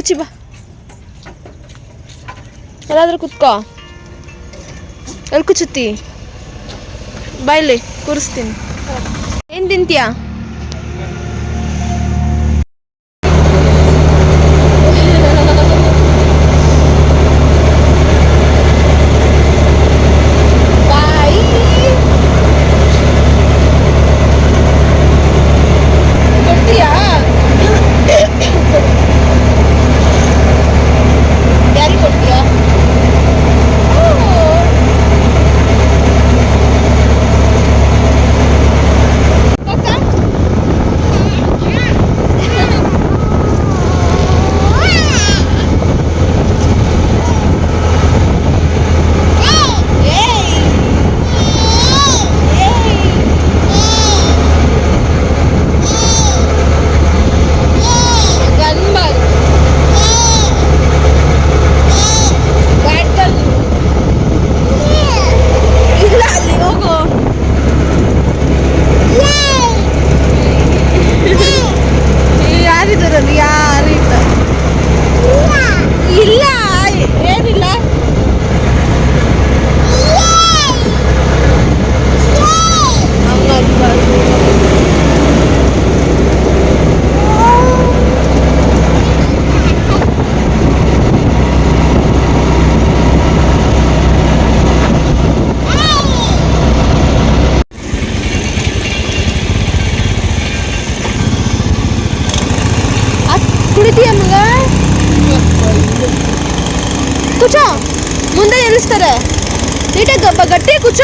ಕುರ್ಚಿ ಬಾ, ಎಲ್ಲಾದ್ರೂ ಕುತ್ಕೋ. ಎಲ್ಲಿ ಕುಚ್ಚುತ್ತಿ? ಬಾಯ್ಲಿ ಕೂರಿಸ್ತೀನಿ. ಏನು ತಿಂತೀಯಾ? ಕುಡಿತೀಯ ಮಗ? ಕುಚ ಮುಂದೆ ನಿಲ್ಲಿಸ್ತಾರೆ. ನೀಟಾಗಿ ಗಟ್ಟಿ ಕುಚ.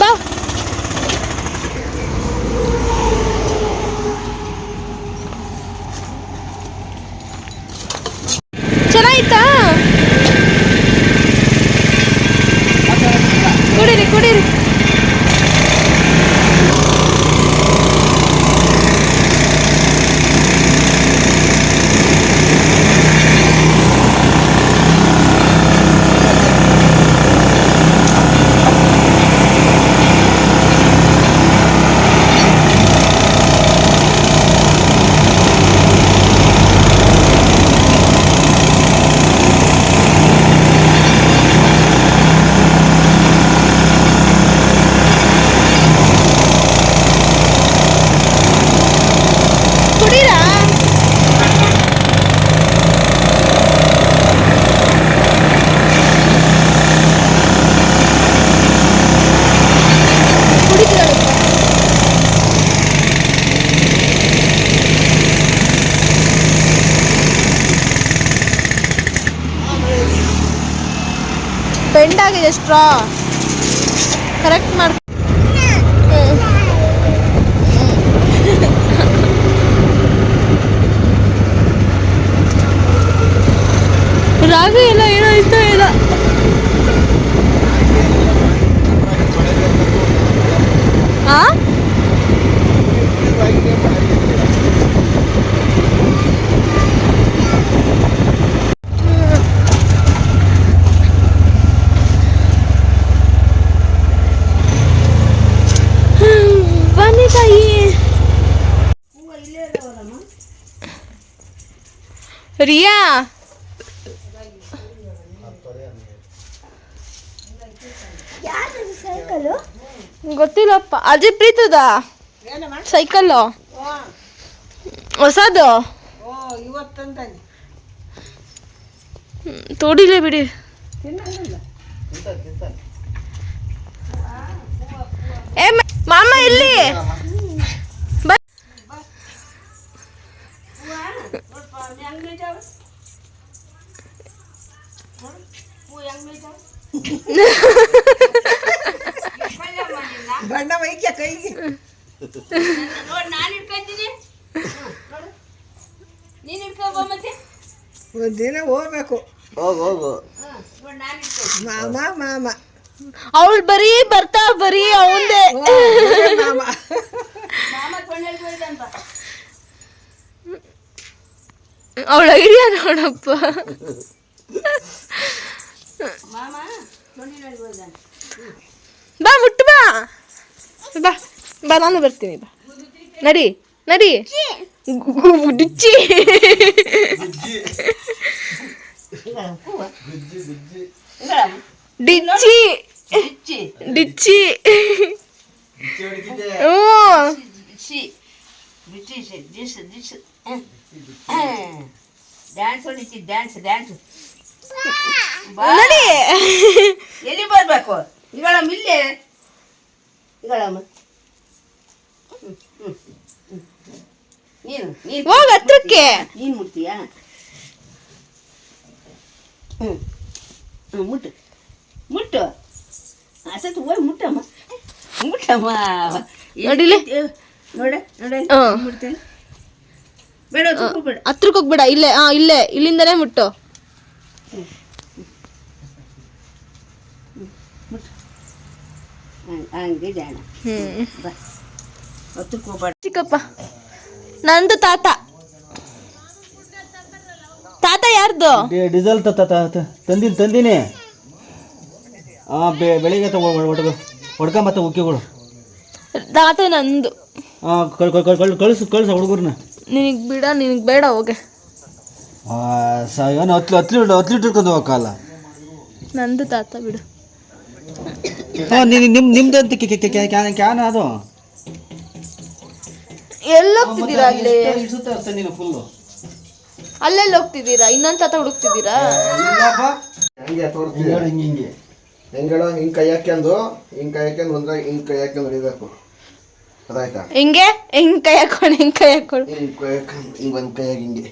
ಬಾ ಚೆನ್ನಾಯ್ತಾ? ಕುಡೀರಿ ಕುಡೀರಿ. ಬೆಂಡ್ ಆಗಿದೆ ಸ್ಟ್ರಾ, ಕರೆಕ್ಟ್ ಮಾಡಿ. ರಾಗಿ ಎಲ್ಲ ಏನೋ ಇಷ್ಟ ಇಲ್ಲ. ರಿಯಾ ಗೊತ್ತಿಲ್ಲಪ್ಪ. ಅಜಯ್ ಪ್ರೀತದ ಸೈಕಲ್ಲು ಹೊಸದು ತೋಡಿಲೇ ಬಿಡಿ. ಏ ಮಾಮ ಇಲ್ಲಿ ಬಣ್ಣ ವೈಕ್ಯ ಕೈಗೆ ಒಂದಿನ ಹೋಗ್ಬೇಕು. ಮಾಮ ಮಾಮ ಅವಳು ಬರೀ ಬರ್ತಾ ಬರೀ ಅವಂದೇ ಮಾಮ. ಅವಳ ಐಡಿಯಾ ನೋಡಪ್ಪ. ಬಾ ಮುಟ್ಟು ಬಾ ಬಾ ಬಾ, ನಾನು ಬರ್ತೀನಿ. ಬಾ ನಡಿ ನಡಿ. ಡಿಚ್ಚಿ ಡಿಚ್ಚಿ ಡಿಚ್ಚಿ. ಡ್ಯಾನ್ಸ್ ಹೊಡಿತಿ, ಡ್ಯಾನ್ಸ್ ಡ್ಯಾನ್ಸ್. ನಡಿ. ಎಲ್ಲಿ ಬರ್ಬೇಕು? ಇಗಳಮ್ಮ ಇಲ್ಲೇ, ಇಗಳಮ್ಮ ನೀನು ನೀನು ಹೋಗ ಹತ್ರಕ್ಕೆ. ನೀನು ಮುಟ್ತೀಯಾ? ಮುಟ್ಟು ಮುಟ್ಟು ಅಸತ್ತು ಹೋಗಿ ಮುಟ್ಟಮ್ಮ ಮುಟ್ಟಮ್ಮ. ನೋಡಿಲಿ ನೋಡ ನೋಡ ಮುಡ್ತೇನೆ. ಬೇಡ ಬೇಡ, ಹತ್ರಕ್ಕೆ ಹೋಗ್ಬೇಡ. ಇಲ್ಲೇ ಇಲ್ಲೇ, ಇಲ್ಲಿಂದನೇ ಮುಟ್ಟು. ಹಂಗೆ ಜಾಣ. ಬಾ, ಹತ್ರಕ್ಕೆ ಹೋಗ್ಬೇಡ. ಚಿಕ್ಕಪ್ಪ ನಂದು ತಾತ. ತಾತ ಯಾರ್ದು? ಡೀಸೆಲ್ ತಂದಿನಿ. ಬೆಳಿಗ್ಗೆ ಹೊಡ್ಕೊಂಬತ್ತ ಉಕ್ಕಿಗಳು. ತಾತ ನಂದು. ಕಳ್ಸು ಹುಡುಗರ್ನ. ನಿನಗೆ ಬಿಡ, ನಿನಗೆ ಬೇಡ ಹೋಗೆ. ಏನು 10 ಲೀಟ್ರ್ ಇಟ್ಕೊಂಡು ಹೋಗಲ್ಲ. ನಂದು ತಾತ ಬಿಡು. ನಿಮ್ದಂತ ಕ್ಯಾನ್ ಅದು ಎಲ್ಲೋಗ್ತಿದ್ದೀರಾ? ಅಲ್ಲಿ ನೀನು ಫುಲ್ಲು ಅಲ್ಲೆಲ್ಲ ಹೋಗ್ತಿದ್ದೀರಾ? ಇನ್ನೊಂದು ತಾತ ಹುಡುಕ್ತಿದ್ದೀರಾ? ಹಿಂಗೆ ತೋರಿಸ್ತೀವಿ. ಹಿಂಗೆ ಹೆಂಗೇಳ, ಹಿಂಗೆ ಕೈ ಹಾಕ್ಯಂದು ಅಂದ್ರೆ ಹಿಂಗೆ ಕೈ ಹಾಕ್ಯಂದು ಹೊಡಿಬೇಕು. ಅದಾಯ್ತಾ? ಹಿಂಗೆ ಹೆಂಗ್ ಕೈ ಹಾಕೊಂಡು ಹಿಂಗೆ ಕೈ ಹಾಕ್ಯಂದು ಹಿಂಗೆ ಒಂದು ಕೈಯಾಗಿ ಹಿಂಗೆ.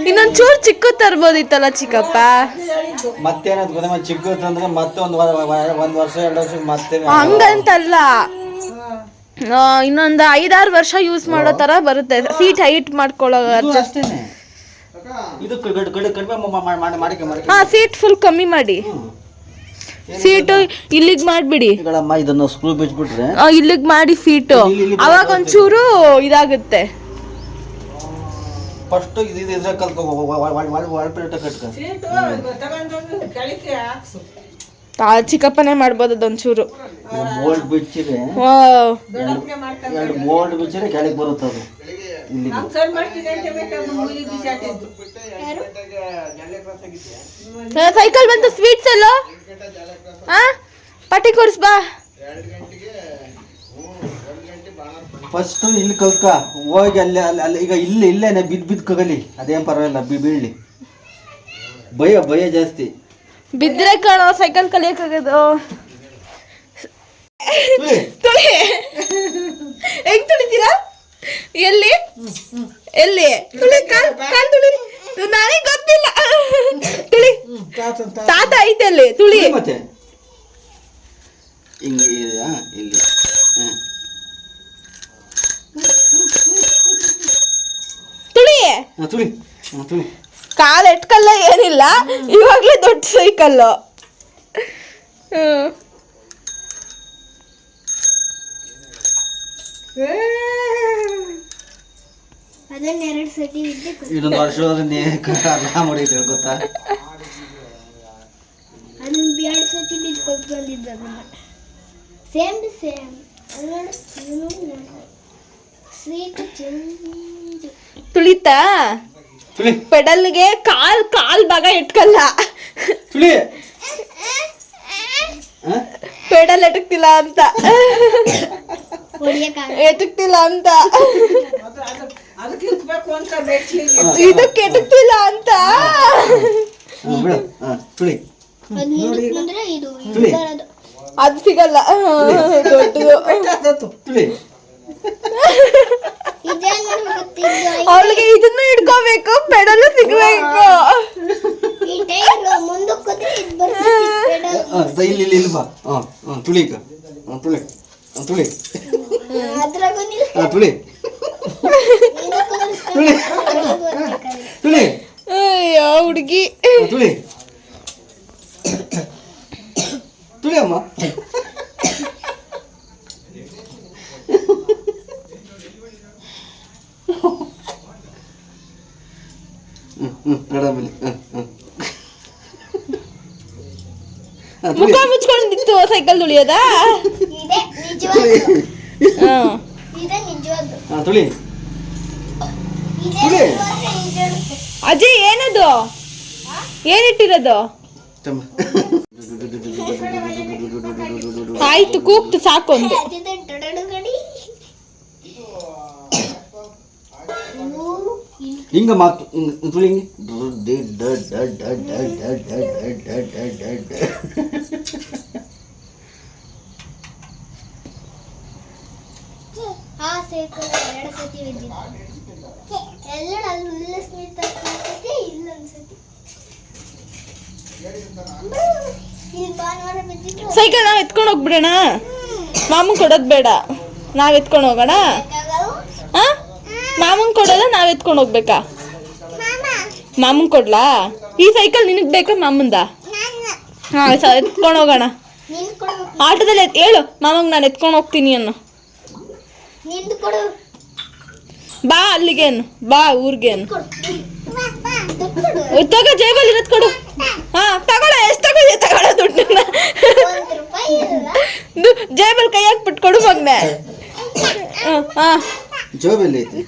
ಇನ್ನೊಂದ್ ಚೂರು ಚಿಕ್ಕ ತರ್ಬೋದಿತ್ತಲ್ಲ ಚಿಕ್ಕಪ್ಪ. ಮತ್ತೇನದು ಗೊತ್ತ, ಚಿಕ್ಕದಂದ್ರೆ ಮತ್ತೆ ಒಂದು ವರ್ಷ 2 ವರ್ಷ ಮತ್ತೆ ಹಂಗಂತಲ್ಲ, ಇನ್ನೊಂದು 5-6 ವರ್ಷ ಯೂಸ್ ಮಾಡೋ ತರ ಬರುತ್ತೆ. ಸೀಟ್ ಹೈಟ್ ಮಾಡ್ಕೊಳ್ಳೋ ಅಷ್ಟೇನೆ. ಇದು ಕಡಿಮೆ ಮಾಡಿ. ಹಾ, ಸೀಟ್ ಫುಲ್ ಕಮ್ಮಿ ಮಾಡಿ. ಸೀಟು ಇಲ್ಲಿಗೆ ಮಾಡ್ಬಿಡಿ. ಇದನ್ನು ಸ್ಕ್ರೂ ಬಿಚ್ಬಿಟ್ರೆ ಇಲ್ಲಿಗೆ ಮಾಡಿ ಸೀಟು. ಅವಾಗ ಒಂಚೂರು ಇದಾಗುತ್ತೆ. ಫಸ್ಟ್ ಇದ್ರ ಕಲ್ಕೊ ಕಟ್ಕ. ಚಿಕ್ಕಪ್ಪನೇ ಮಾಡ್ಬೋದು ಅದೊಂಚೂರು. ಬೋಲ್ಟ್ ಬಿಚ್ಚಿದ್ರೆ 2 ಬೋಲ್ಟ್ ಬಿಚ್ಚಿದ್ರೆ ಕೆಳಗೆ ಬರುತ್ತೆ ಅದು. ಸೈಕಲ್ ಬಂತು. ಸ್ವೀಟ್ಸ್ ಎಲ್ಲ ಪಾರ್ಟಿ ಕೊಡ್ಸ್ ಬಾ. ಫಸ್ಟ್ ಇಲ್ಲಿ ಕಲ್ಕ ಹೋಗಿ ಅಲ್ಲಿ ಈಗ ಇಲ್ಲೇನೆ ಬಿದ್ದು ಕಗಲಿ, ಅದೇನು ಪರವಾಗಿಲ್ಲ, ಬೀಳಲಿ. ಭಯ ಜಾಸ್ತಿ. ಬಿದ್ರೆ ಕಾಣೋ ಸೈಕಲ್ ಕಲಿಯಕ್ಕಾಗದು. ತುಳಿ ಹೆಂಗ್ ತುಳಿತೀರಾ? ಎಲ್ಲಿ ಎಲ್ಲಿ ತುಳಿ? ಕಾಲ್ ತುಳಿ. ನನಗೆ ಗೊತ್ತಿಲ್ಲ. ತುಳಿ. ತಾತ ಐತೆ ಅಲ್ಲಿ, ತುಳಿ. ಮತ್ತೆ ಹಿಂಗೆ ಇಲ್ಲಿ ತುಳಿ. ತುಳಿ. ಕಾಲ್ ಎಟ್ಕಲ್ಲ ಏನಿಲ್ಲ, ಇವಾಗ್ಲೇ ದೊಡ್ಡ ಸೈಕಲ್ಲು. ಇದೊಂದು ವರ್ಷ ಮಾಡಿದ್ರೆ ಗೊತ್ತಾ? ತುಳಿತಾ? ಪೆಡಲ್ಗೆ ಕಾಲ್ ಭಾಗ ಇಟ್ಕಲ್ಲ. ಪೆಡಲ್ ಎಟಕ್ತಿಲ್ಲ ಅಂತ. ಎಟಕ್ತಿಲ್ಲ ಅಂತ. ಇದಕ್ಕೆ ಎಟಕ್ತಿಲ್ಲ ಅಂತ. ಅದು ಸಿಗಲ್ಲ, ದೊಡ್ಡದು. ಅವಳಿಗೆ ಇದನ್ನು ಹಿಡ್ಕೋಬೇಕು, ಪೆಡಲ್ ಸಿಗ್ಬೇಕು. ಅಯ್ಯೋ ಹುಡುಗಿ. ಅಮ್ಮ ಮುಖ ಮುಚ್ಕೊಂಡಿತ್ತು ಸೈಕಲ್ ತುಳಿಯೋದಾ? ಇದೆ ನಿಜವಾಗ್ಲು ಹಾ. ಇದೆ ನಿಜವಾಗ್ಲು ತುಳಿ ಇದೆ ತುಳಿ. ನಿಜವಾಗ್ಲು ನಿಜವಾಗ್ಲು. ಅಜ್ಜಿ ಏನದು ಏನಿಟ್ಟಿರೋದು? ಆಯ್ತು ಕೂಗ್ತು ಸಾಕು ಅಂದೆ. ಅದಿದೆ ಟೊಡಡು ಗಡಿ ಹಿಂಗ ಮಾತು ತುಳಿ ಹಿಂಗೆ ಆ ಸೈಕಲ್ ಎರಡು ಸತಿ ಬಿದ್ದಿದ್ದೆ ಎಲ್ಲ ಅಲ್ಲಿ ಉಲ್ಲ ಸ್ಮಿತ್ ಅನ್ಸತಿ ಇಲ್ಲ ಅನ್ಸತಿ ಇಲ್ಲಿ ಭಾನುವಾರ ಬಿದ್ದಿದ್ರು ಸೈಕಲ್ ನಾವ್ ಎತ್ಕೊಂಡು ಹೋಗ್ಬಿಡೋಣ. ಮಾಮನ್ ಕೊಡೋದ್ ಬೇಡ, ನಾವ್ ಎತ್ಕೊಂಡು ಹೋಗೋಣ. ಹಾ ಮಾಮನ್ ಕೊಡೋದ ನಾವ್ ಎತ್ಕೊಂಡು ಹೋಗ್ಬೇಕಾ? ಮಾಮನ್ ಕೊಡ್ಲಾ? ಈ ಸೈಕಲ್ ನಿನಗ್ ಬೇಕಾ ಮಾಮಂದ? ಹಾ ಎತ್ಕೊಂಡು ಹೋಗೋಣ. ನಿಂದು ಕೊಡು ಆಟೋದಲ್ಲಿ ಹೇಳು ಮಾಮಂಗ್ ನಾನು ಎತ್ಕೊಂಡು ಹೋಗ್ತೀನಿ ಅನ್ನು. ನಿಂದು ಕೊಡು ಬಾ ಅಲ್ಲಿಗೆ ಅನ್ನು, ಬಾ ಊರ್ಗೆ ಅನ್ನು. ಕೊಡು ಕೊಡು ತಗೋ ಜೇಬಲ್ಲಿ ಇರೋದ್ ಕೊಡು. ಹಾ ತಗೊಳ, ಎಷ್ಟು ತಗೋದೆ ತಗೊಳ ದುಡ್ಡನ್ನ. ₹1 ಇಲ್ಲ ಜೇಬಲ್ ಕೈ ಹಾಕ್ಬಿಟ್ಟು ಕೊಡು ಮಗ್ನೆ. ಹಾ ಜೋಬಲ್ಲಿ ಐತಿ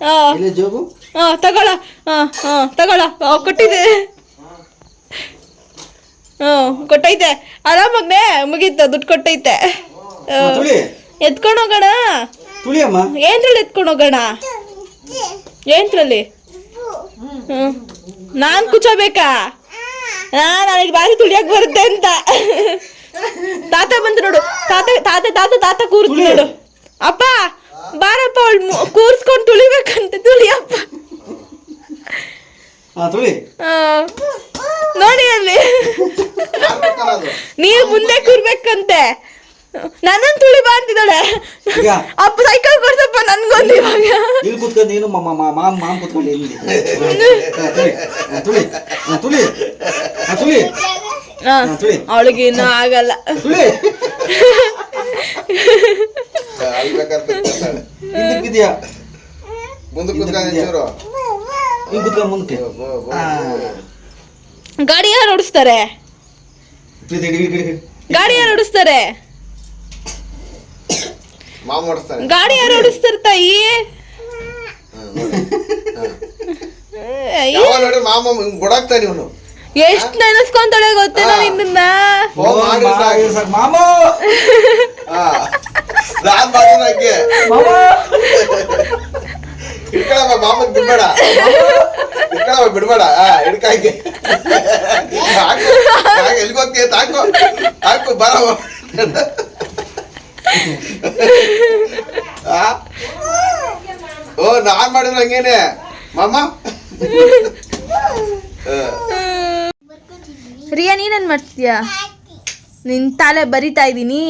ಹಾ ಇಲ್ಲಿ ಜೋಬು. ಹಾ ತಗೊಳ. ಹಾ ಹಾ ತಗೊಳ. ಕೊಟ್ಟಿದೆ. ಕೊಟ್ಟೈತೆ ಆರಾಮಾಗ್ನೆ ಮುಗೀತ, ದುಡ್ಡು ಕೊಟ್ಟೈತೆ. ತುಳಿ ಎತ್ಕೊಂಡು ಹೋಗೋಣ. ತುಳಿ ಅಮ್ಮ. ಏನ್ರಲ್ಲಿ ಎತ್ಕೊಂಡು ಹೋಗೋಣ? ಏನ್ರಲ್ಲಿ? ನಾನ್ ಕುಚ್ಚೋಬೇಕಾ? ನನಗೆ ಬಾರಿ ತುಳಿಯಕ್ ಬರುತ್ತೆ ಅಂತ. ತಾತ ಬಂತು ನೋಡು. ತಾತ ತಾತ ತಾತ ತಾತ ಕೂರ್ತು ನೋಡು. ಅಪ್ಪ ಬಾರಪ್ಪ, ಅವಳು ಕೂರ್ಸ್ಕೊಂಡು ತುಳಿಬೇಕಂತ. ತುಳಿಯಪ್ಪ. ತುಳಿ ನೋಡಿ ಅಲ್ಲಿ ನೀರು ಮುಂದೆ ಕೂರ್ಬೇಕಂತೆ. ನನ್ನನ್ನು ತುಳಿ ಬಾ ಅಂತಿದ್ದಾಳೆ. ಈಗ ಅಪ್ಪ ಸೈಕಲ್ ಕೊಡ್ಸಪ್ಪ ನನ್ಗೊಂದು ಇವಾಗ. ಇಲ್ಲಿ ಕುತ್ಕೊಂಡು ನೀನು ಮಾಮ್ ಕುತ್ಕೊಂಡು ಇಲ್ಲಿ ತುಳಿ ತುಳಿ ತುಳಿ ತುಳಿ ಅವಳಿಗೆ ಇನ್ನೂ ಆಗಲ್ಲ. ತುಳಿ ಹಿಂದಕ್ಕೆ ಬಿದ್ಯಾ? ಮುಂದಕ್ಕೆ ಕೂತ್ಕೊಂಡು ಚೂರು ಹಿಂಗೆ ಕುತ್ಕೊಂಡು ಮುಂದಕ್ಕೆ. ಗಾಡಿ ಯಾರು ಓಡಿಸ್ತಾರೆ? ಗಾಡಿ ಯಾರು ಓಡಿಸ್ತಾರೆ? ಮಾಮ ಓಡಿಸ್ತಾನೆ. ಗಾಡಿ ಯಾರು ಓಡಿಸ್ತಾರೆ ತಾಯಿ? ಯಾವ ನೋಡಿ ಮಾಮ ಬುಡಾಕ್ತಾನೆ ಇವನು. ಎಷ್ಟ್ ನೆನೆಸ್ಕೊಂತಾಳೆ ಗೊತ್ತೇನೋ ನಿನ್ನ. ಮಾಮ ನಾನ್ ಮಾಡಿದ ಹಾಗೆ ಹಿಡ್ಕೊಳಮ್ಮ, ಮಾಮನ್ ಬಿಡ್ಬೇಡ, ಹಿಡ್ಕೊಳಮ್ಮ ಬಿಡ್ಬೇಡ. ಹಿಡ್ಕಾಯ್ಕೆ ಎಲ್ಗೋಕ್ಕೆ ತಾಕು ತಾಕು ಬರಮ್ಮ. ಓ ನಾನ್ ಮಾಡಿದ್ರ ಹಂಗೇನೆ ಮಾಮ. ರಿಯಾ ನೀನೇನ್ ಮಾಡ್ತೀಯ? ನಿನ್ ತಲೆ ಬರಿತಾ ಇದ್ದೀನಿ.